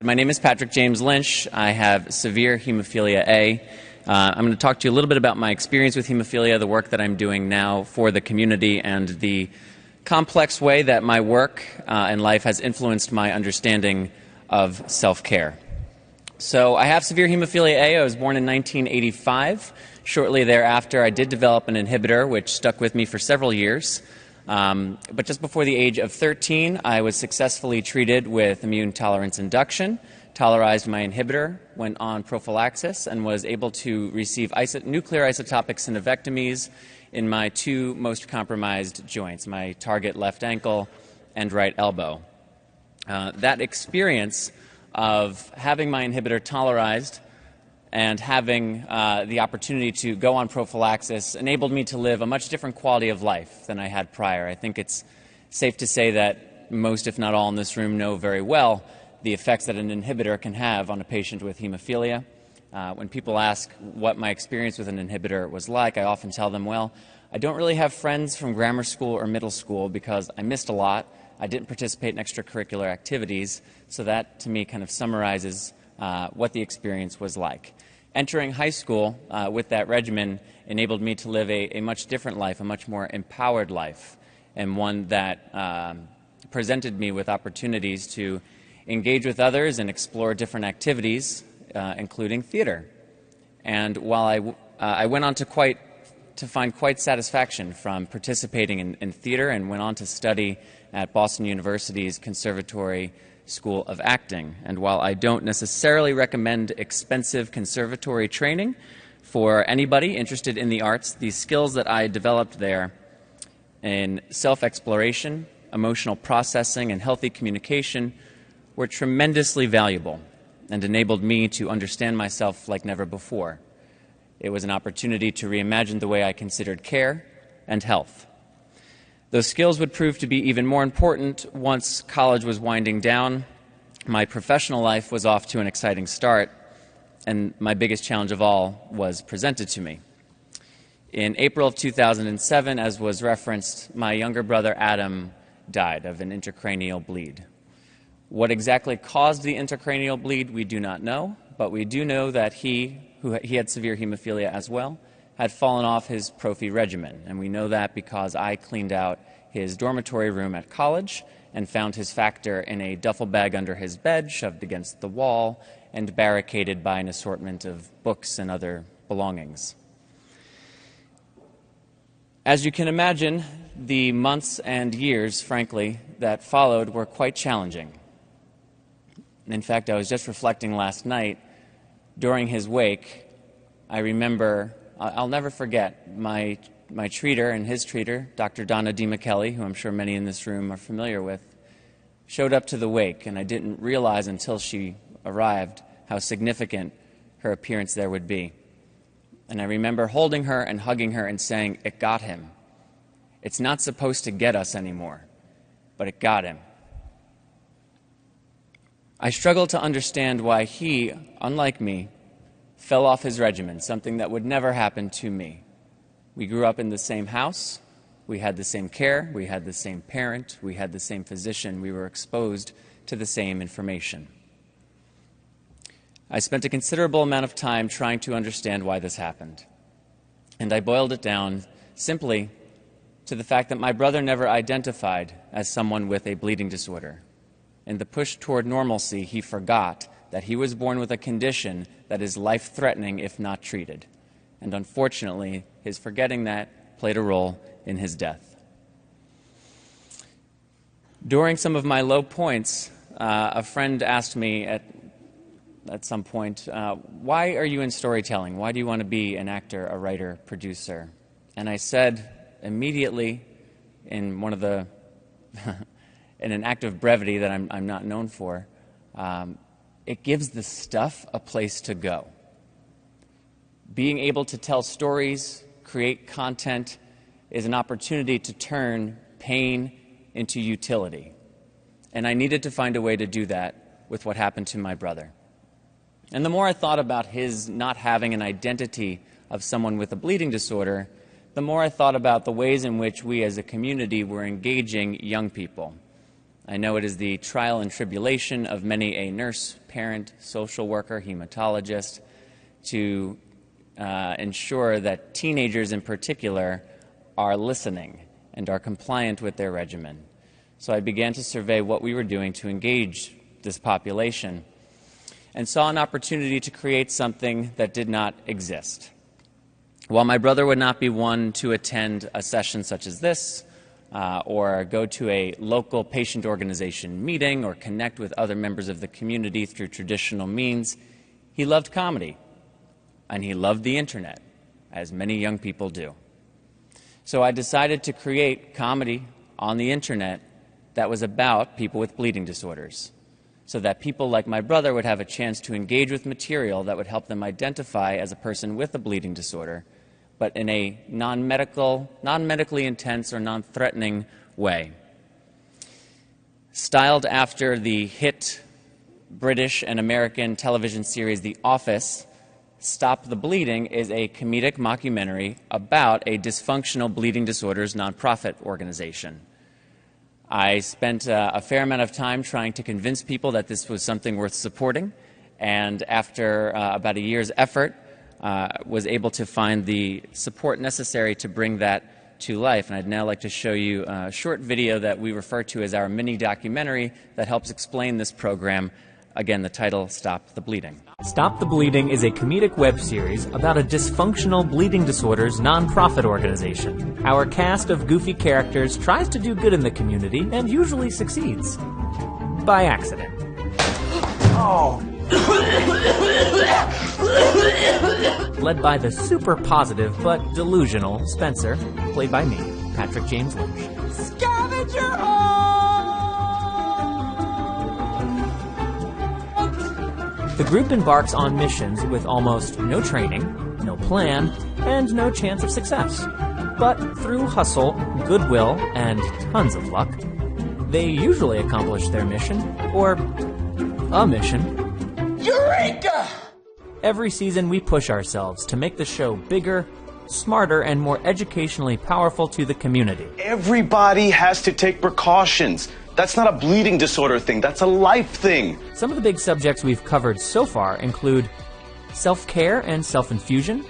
My name is Patrick James Lynch. I have severe hemophilia A. I'm going to talk to you a little bit about my experience with hemophilia, the work that I'm doing now for the community, and the complex way that my work and life has influenced my understanding of self-care. So I have severe hemophilia A. I was born in 1985. Shortly thereafter, I did develop an inhibitor, which stuck with me for several years. But just before the age of 13, I was successfully treated with immune tolerance induction, tolerized my inhibitor, went on prophylaxis, and was able to receive nuclear isotopic synovectomies in my two most compromised joints, my target left ankle and right elbow. That experience of having my inhibitor tolerized and having the opportunity to go on prophylaxis enabled me to live a much different quality of life than I had prior. I think it's safe to say that most, if not all, in this room know very well the effects that an inhibitor can have on a patient with hemophilia. When people ask what my experience with an inhibitor was like, I often tell them, well, I don't really have friends from grammar school or middle school because I missed a lot. I didn't participate in extracurricular activities, so that to me kind of summarizes what the experience was like. Entering high school with that regimen enabled me to live a much different life, a much more empowered life, and one that presented me with opportunities to engage with others and explore different activities, including theater. And while I went on to find quite satisfaction from participating in theater and went on to study at Boston University's Conservatory School of Acting. And while I don't necessarily recommend expensive conservatory training for anybody interested in the arts, the skills that I developed there in self-exploration, emotional processing, and healthy communication were tremendously valuable and enabled me to understand myself like never before. It was an opportunity to reimagine the way I considered care and health. Those skills would prove to be even more important once college was winding down. My professional life was off to an exciting start, and my biggest challenge of all was presented to me. In April of 2007, as was referenced, my younger brother Adam died of an intracranial bleed. What exactly caused the intracranial bleed, we do not know, but we do know that he had severe hemophilia as well, had fallen off his prophy regimen, and we know that because I cleaned out his dormitory room at college and found his factor in a duffel bag under his bed, shoved against the wall, and barricaded by an assortment of books and other belongings. As you can imagine, the months and years, frankly, that followed were quite challenging. In fact, I was just reflecting last night. During his wake, I remember, I'll never forget, my treater and his treater, Dr. Donna D. McKelly, who I'm sure many in this room are familiar with, showed up to the wake, and I didn't realize until she arrived how significant her appearance there would be. And I remember holding her and hugging her and saying, "It got him. It's not supposed to get us anymore, but it got him." I struggle to understand why he, unlike me, fell off his regimen, something that would never happen to me. We grew up in the same house, we had the same care, we had the same parent, we had the same physician, we were exposed to the same information. I spent a considerable amount of time trying to understand why this happened, and I boiled it down simply to the fact that my brother never identified as someone with a bleeding disorder. In the push toward normalcy, he forgot that he was born with a condition that is life-threatening if not treated. And unfortunately, his forgetting that played a role in his death. During some of my low points, a friend asked me at some point, why are you in storytelling? Why do you want to be an actor, a writer, producer? And I said immediately in one of the in an act of brevity that I'm not known for, it gives the stuff a place to go. Being able to tell stories, create content, is an opportunity to turn pain into utility. And I needed to find a way to do that with what happened to my brother. And the more I thought about his not having an identity of someone with a bleeding disorder, the more I thought about the ways in which we as a community were engaging young people. I know it is the trial and tribulation of many a nurse, parent, social worker, hematologist to ensure that teenagers in particular are listening and are compliant with their regimen. So I began to survey what we were doing to engage this population and saw an opportunity to create something that did not exist. While my brother would not be one to attend a session such as this, or go to a local patient organization meeting or connect with other members of the community through traditional means, he loved comedy, and he loved the internet, as many young people do. So I decided to create comedy on the internet that was about people with bleeding disorders, so that people like my brother would have a chance to engage with material that would help them identify as a person with a bleeding disorder, but in a non-medically intense or non-threatening way. Styled after the hit British and American television series The Office, Stop the Bleeding is a comedic mockumentary about a dysfunctional bleeding disorders nonprofit organization. I spent a fair amount of time trying to convince people that this was something worth supporting, and after about a year's effort, was able to find the support necessary to bring that to life. And I'd now like to show you a short video that we refer to as our mini documentary that helps explain this program. Again, the title, Stop the Bleeding. Stop the Bleeding is a comedic web series about a dysfunctional bleeding disorders nonprofit organization. Our cast of goofy characters tries to do good in the community and usually succeeds. By accident. Oh! Led by the super positive but delusional Spencer, played by me, Patrick James Lynch. Scavenger hunt! The group embarks on missions with almost no training, no plan, and no chance of success. But through hustle, goodwill, and tons of luck, they usually accomplish their mission, or a mission. Eureka! Every season we push ourselves to make the show bigger, smarter, and more educationally powerful to the community. Everybody has to take precautions. That's not a bleeding disorder thing, that's a life thing. Some of the big subjects we've covered so far include self-care and self-infusion,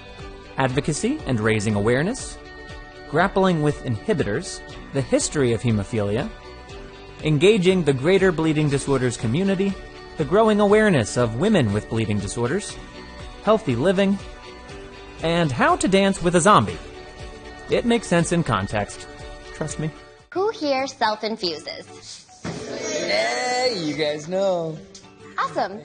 advocacy and raising awareness, grappling with inhibitors, the history of hemophilia, engaging the greater bleeding disorders community, the growing awareness of women with bleeding disorders, healthy living, and how to dance with a zombie. It makes sense in context. Trust me. Who here self-infuses? Yeah, you guys know. Awesome.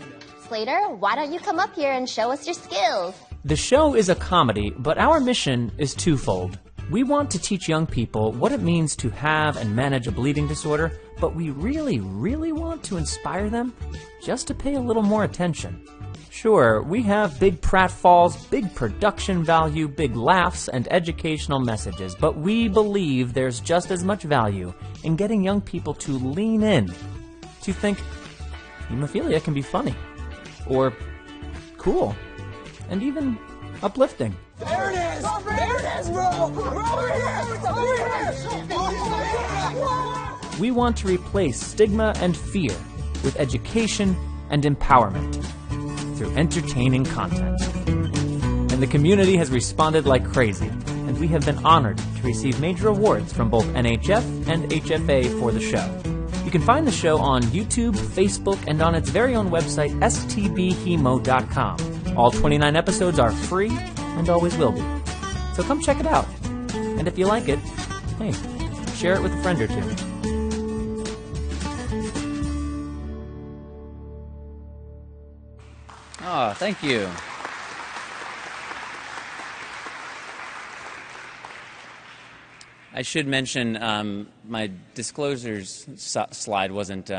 Slater, why don't you come up here and show us your skills? The show is a comedy, but our mission is twofold. We want to teach young people what it means to have and manage a bleeding disorder, but we really, really want to inspire them just to pay a little more attention. Sure, we have big pratfalls, big production value, big laughs, and educational messages, but we believe there's just as much value in getting young people to lean in, to think hemophilia can be funny, or cool, and even uplifting. There it is! There it is, bro! We're over here! Over here! We want to replace stigma and fear with education and empowerment through entertaining content. And the community has responded like crazy, and we have been honored to receive major awards from both NHF and HFA for the show. You can find the show on YouTube, Facebook, and on its very own website, stbhemo.com. All 29 episodes are free and always will be. So come check it out. And if you like it, hey, share it with a friend or two. Oh, thank you. I should mention my disclosures slide wasn't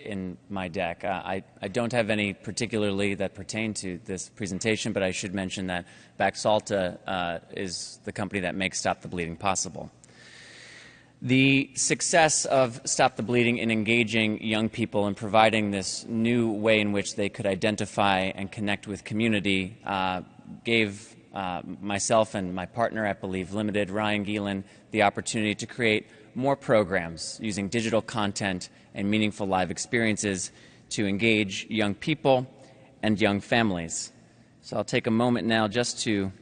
in my deck. I don't have any particularly that pertain to this presentation, but I should mention that Baxalta is the company that makes Stop the Bleeding possible. The success of Stop the Bleeding in engaging young people and providing this new way in which they could identify and connect with community gave myself and my partner at Believe Limited, Ryan Gielen, the opportunity to create more programs using digital content and meaningful live experiences to engage young people and young families. So I'll take a moment now just to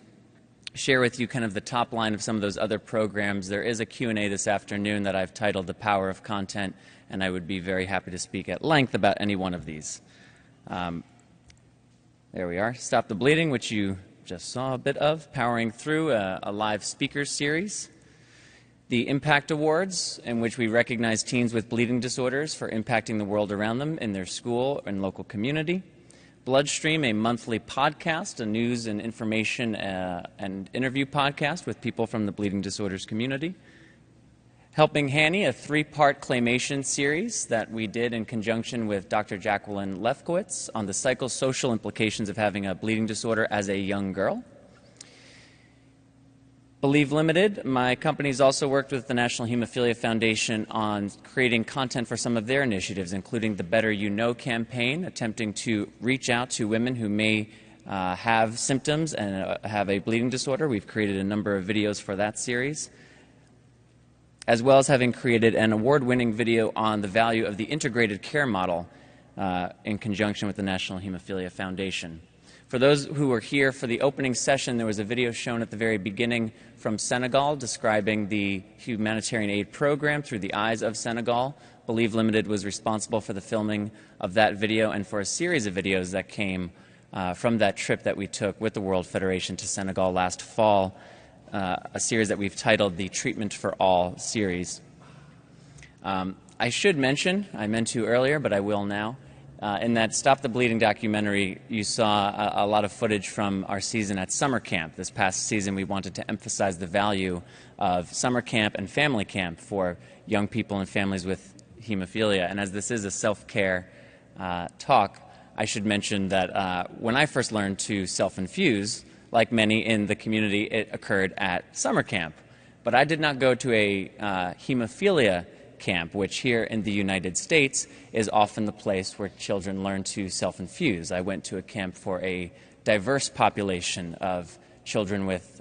share with you kind of the top line of some of those other programs. There is a Q&A this afternoon that I've titled The Power of Content, and I would be very happy to speak at length about any one of these. There we are. Stop the Bleeding, which you just saw a bit of, powering through a live speakers series. The Impact Awards, in which we recognize teens with bleeding disorders for impacting the world around them in their school and local community. Bloodstream, a monthly podcast, a news and information and interview podcast with people from the bleeding disorders community. Helping Hanny, a 3-part claymation series that we did in conjunction with Dr. Jacqueline Lefkowitz on the psychosocial implications of having a bleeding disorder as a young girl. Believe Limited, my company's also worked with the National Hemophilia Foundation on creating content for some of their initiatives, including the Better You Know campaign, attempting to reach out to women who may have symptoms and have a bleeding disorder. We've created a number of videos for that series, as well as having created an award-winning video on the value of the integrated care model in conjunction with the National Hemophilia Foundation. For those who were here for the opening session, there was a video shown at the very beginning from Senegal describing the humanitarian aid program through the eyes of Senegal. Believe Limited was responsible for the filming of that video and for a series of videos that came from that trip that we took with the World Federation to Senegal last fall, a series that we've titled the Treatment for All series. I should mention, I meant to earlier, but I will now, in that Stop the Bleeding documentary, you saw a lot of footage from our season at summer camp. This past season, we wanted to emphasize the value of summer camp and family camp for young people and families with hemophilia. And as this is a self-care talk, I should mention that when I first learned to self-infuse, like many in the community, it occurred at summer camp. But I did not go to a hemophilia camp, which here in the United States is often the place where children learn to self-infuse. I went to a camp for a diverse population of children with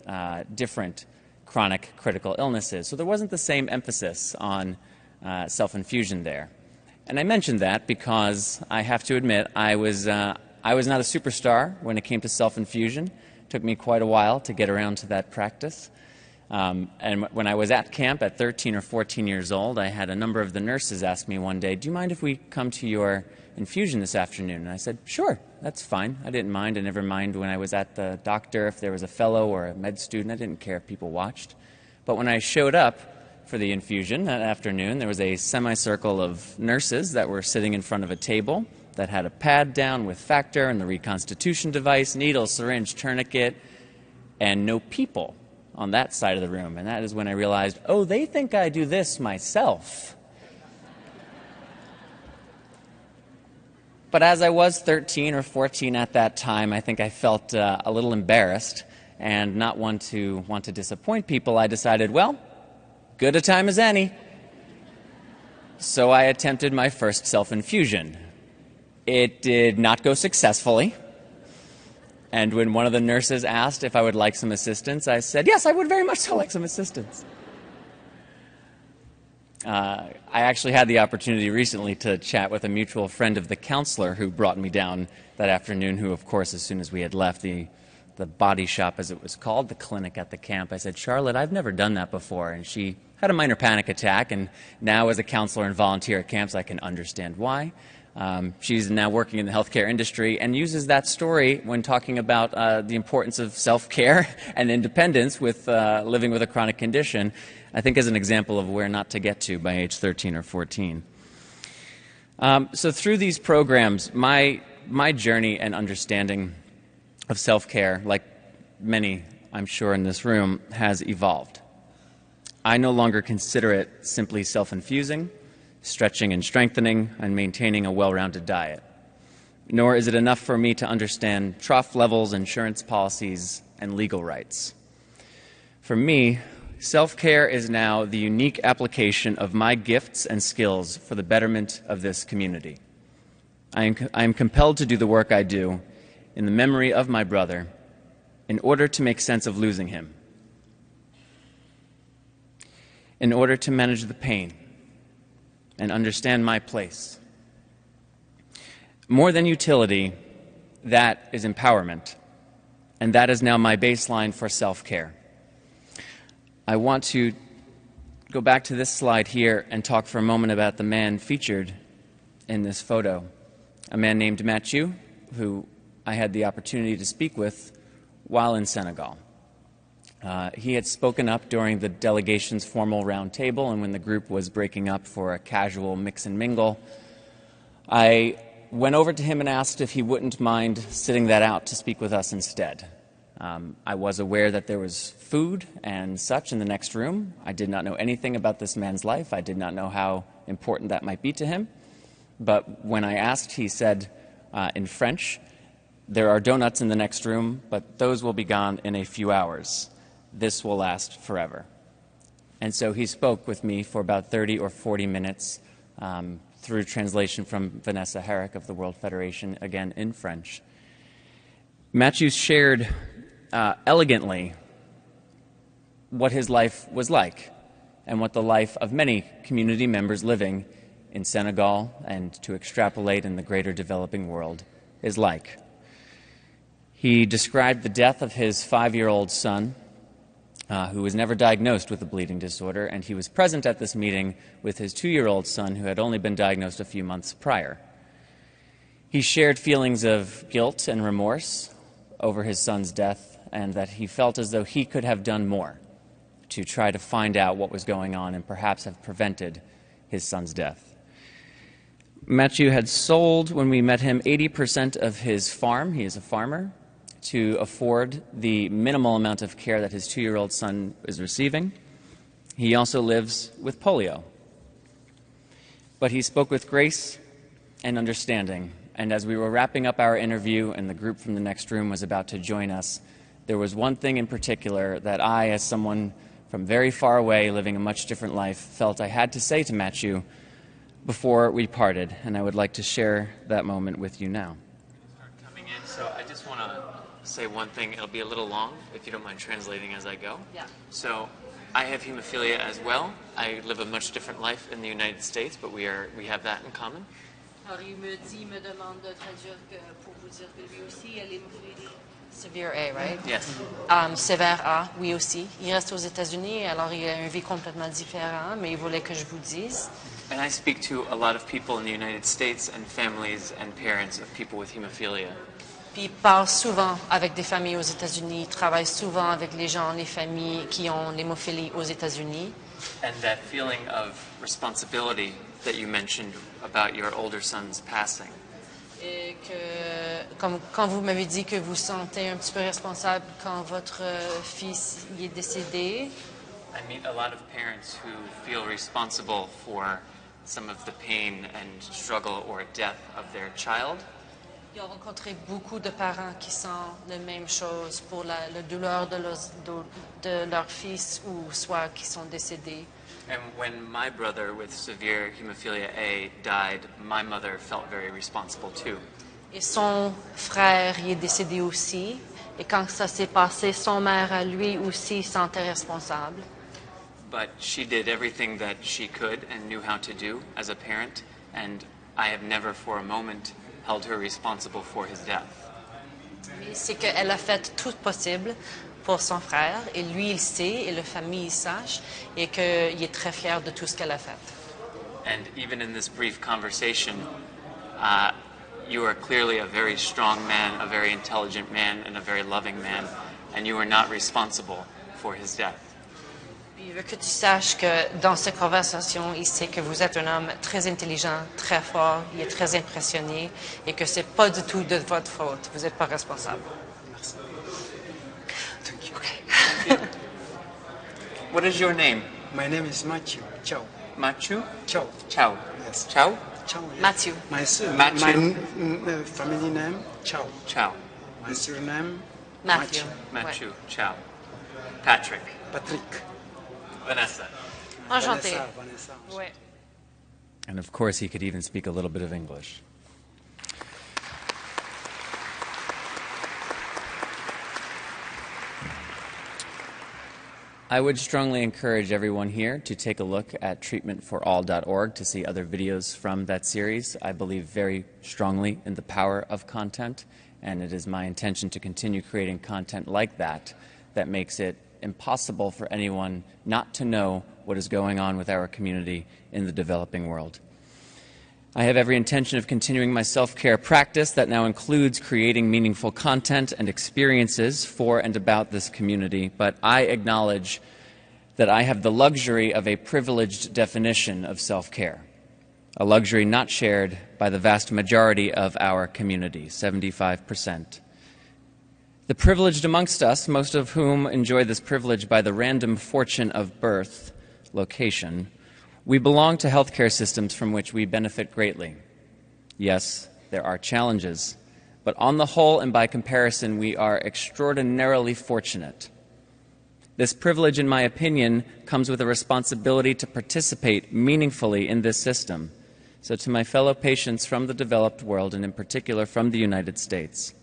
different chronic critical illnesses. So there wasn't the same emphasis on self-infusion there. And I mentioned that because I have to admit I was not a superstar when it came to self-infusion. It took me quite a while to get around to that practice. And when I was at camp at 13 or 14 years old, I had a number of the nurses ask me one day, "Do you mind if we come to your infusion this afternoon?" And I said, "Sure, that's fine." I didn't mind. I never mind when I was at the doctor if there was a fellow or a med student. I didn't care if people watched. But when I showed up for the infusion that afternoon, there was a semicircle of nurses that were sitting in front of a table that had a pad down with factor and the reconstitution device, needle, syringe, tourniquet, and no people on that side of the room. And that is when I realized, oh, they think I do this myself. But as I was 13 or 14 at that time, I think I felt a little embarrassed and not want to disappoint people. I decided, well, good a time as any. So I attempted my first self-infusion. It did not go successfully. And when one of the nurses asked if I would like some assistance, I said, yes, I would very much so like some assistance. I actually had the opportunity recently to chat with a mutual friend of the counselor who brought me down that afternoon, who, of course, as soon as we had left the body shop, as it was called, the clinic at the camp, I said, "Charlotte, I've never done that before." And she had a minor panic attack, and now as a counselor and volunteer at camps, I can understand why. She's now working in the healthcare industry and uses that story when talking about the importance of self-care and independence with living with a chronic condition, I think as an example of where not to get to by age 13 or 14. So through these programs, my journey and understanding of self-care, like many, I'm sure, in this room, has evolved. I no longer consider it simply self-infusing, stretching and strengthening, and maintaining a well-rounded diet. Nor is it enough for me to understand trough levels, insurance policies, and legal rights. For me, self-care is now the unique application of my gifts and skills for the betterment of this community. I am compelled to do the work I do in the memory of my brother in order to make sense of losing him, in order to manage the pain and understand my place. More than utility, that is empowerment, and that is now my baseline for self-care. I want to go back to this slide here and talk for a moment about the man featured in this photo, a man named Mathieu, who I had the opportunity to speak with while in Senegal. He had spoken up during the delegation's formal round table, and when the group was breaking up for a casual mix and mingle, I went over to him and asked if he wouldn't mind sitting that out to speak with us instead. I was aware that there was food and such in the next room. I did not know anything about this man's life. I did not know how important that might be to him. But when I asked, he said in French, "There are donuts in the next room, but those will be gone in a few hours. This will last forever." And so he spoke with me for about 30 or 40 minutes through translation from Vanessa Herrick of the World Federation, again in French. Mathieu shared elegantly what his life was like and what the life of many community members living in Senegal and to extrapolate in the greater developing world is like. He described the death of his 5-year-old son, who was never diagnosed with a bleeding disorder, and he was present at this meeting with his 2-year-old son, who had only been diagnosed a few months prior. He shared feelings of guilt and remorse over his son's death, and that he felt as though he could have done more to try to find out what was going on and perhaps have prevented his son's death. Mathieu had sold, when we met him, 80% of his farm, he is a farmer, to afford the minimal amount of care that his 2-year-old son is receiving. He also lives with polio. But he spoke with grace and understanding, and as we were wrapping up our interview and the group from the next room was about to join us, there was one thing in particular that I, as someone from very far away living a much different life, felt I had to say to Mathieu before we parted, and I would like to share that moment with you now. Coming in, so I just want to say one thing. It'll be a little long, if you don't mind translating as I go. Yeah. So I have hemophilia as well. I live a much different life in the United States, but we have that in common. Alors, il me demande de traduire pour vous dire que lui aussi, il a l'hémophilie. Severe A, right? Yes. Sévère A, oui aussi. Il reste aux États-Unis, alors il a une vie complètement différente, mais il voulait que je vous dise. And I speak to a lot of people in the United States and families and parents of people with hemophilia. Puis il parle souvent avec des familles aux États-Unis, il travaille souvent avec les gens, les familles qui ont l'hémophilie aux États-Unis. And that feeling of responsibility that you mentioned about your older son's passing. Et que, comme quand vous m'avez dit que vous sentez un petit peu responsable quand votre fils y est décédé. I meet a lot of parents who feel responsible for some of the pain and struggle or death of their child. Ils ont rencontré beaucoup de parents qui sentent la même chose pour la douleur de leur fils ou soit qui sont décédés. And when my brother with severe hemophilia A died, my mother felt very responsible too. Et son frère y est décédé aussi. Et quand ça s'est passé, son mère à lui aussi se sentait responsable. But she did everything that she could and knew how to do as a parent, and I have never for a moment held her responsible for his death. C'est qu'elle a fait tout possible pour son frère, et lui il sait, et la famille il sache, et qu'il est très fier de tout ce qu'elle a fait. And even in this brief conversation, you are clearly a very strong man, a very intelligent man, and a very loving man, and you are not responsible for his death. Il veut que tu saches que dans cette conversation, il sait que vous êtes un homme très intelligent, très fort, il est très impressionné, et que c'est pas du tout de votre faute. Vous n'êtes pas responsable. Merci. Thank you. Okay. What is your name? My name is Mathieu. Ciao. Mathieu? Ciao. Ciao. Yes. Ciao? Ciao. Yes. Mathieu. My family name, Ciao. Ciao. My surname, Mathieu. Mathieu. Ouais. Ciao. Patrick. Patrick. Vanessa. Enchanté. Vanessa. Ouais. And of course, he could even speak a little bit of English. I would strongly encourage everyone here to take a look at treatmentforall.org to see other videos from that series. I believe very strongly in the power of content, and it is my intention to continue creating content like that that makes it impossible for anyone not to know what is going on with our community in the developing world. I have every intention of continuing my self-care practice that now includes creating meaningful content and experiences for and about this community, but I acknowledge that I have the luxury of a privileged definition of self-care, a luxury not shared by the vast majority of our community, 75%. The privileged amongst us, most of whom enjoy this privilege by the random fortune of birth, location, we belong to healthcare systems from which we benefit greatly. Yes, there are challenges, but on the whole and by comparison, we are extraordinarily fortunate. This privilege, in my opinion, comes with a responsibility to participate meaningfully in this system. So to my fellow patients from the developed world, and in particular from the United States,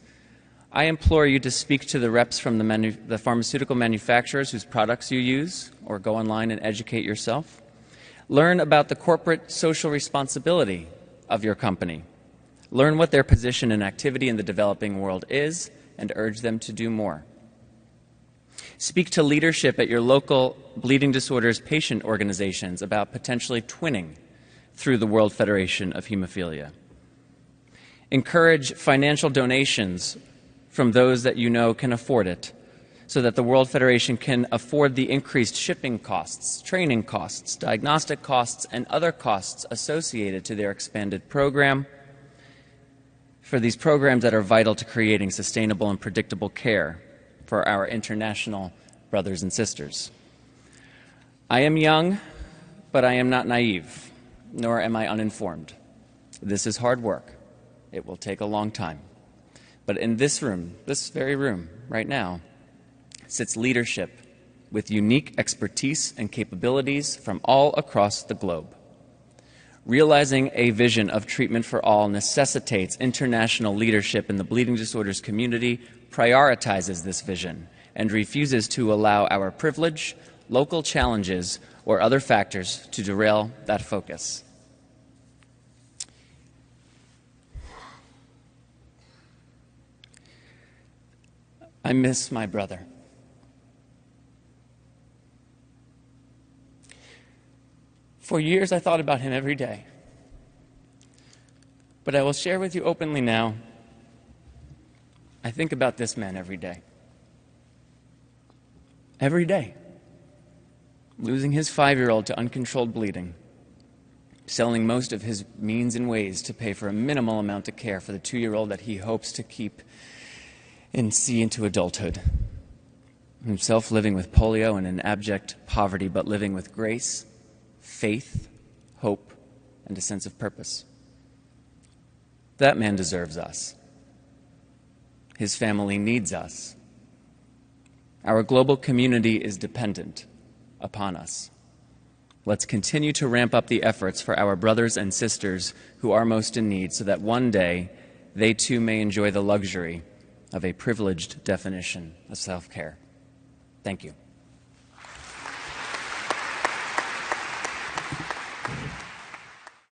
I implore you to speak to the reps from the pharmaceutical manufacturers whose products you use, or go online and educate yourself. Learn about the corporate social responsibility of your company. Learn what their position and activity in the developing world is, and urge them to do more. Speak to leadership at your local bleeding disorders patient organizations about potentially twinning through the World Federation of Hemophilia. Encourage financial donations from those that you know can afford it, so that the World Federation can afford the increased shipping costs, training costs, diagnostic costs, and other costs associated to their expanded program, for these programs that are vital to creating sustainable and predictable care for our international brothers and sisters. I am young, but I am not naive, nor am I uninformed. This is hard work. It will take a long time. But in this room, this very room, right now, sits leadership with unique expertise and capabilities from all across the globe. Realizing a vision of treatment for all necessitates international leadership in the bleeding disorders community, prioritizes this vision, and refuses to allow our privilege, local challenges, or other factors to derail that focus. I miss my brother. For years, I thought about him every day. But I will share with you openly now, I think about this man every day. Every day. Losing his 5-year-old to uncontrolled bleeding, selling most of his means and ways to pay for a minimal amount of care for the 2-year-old that he hopes to keep and see into adulthood. Himself living with polio and in abject poverty, but living with grace, faith, hope, and a sense of purpose. That man deserves us. His family needs us. Our global community is dependent upon us. Let's continue to ramp up the efforts for our brothers and sisters who are most in need, so that one day they too may enjoy the luxury of a privileged definition of self-care. Thank you.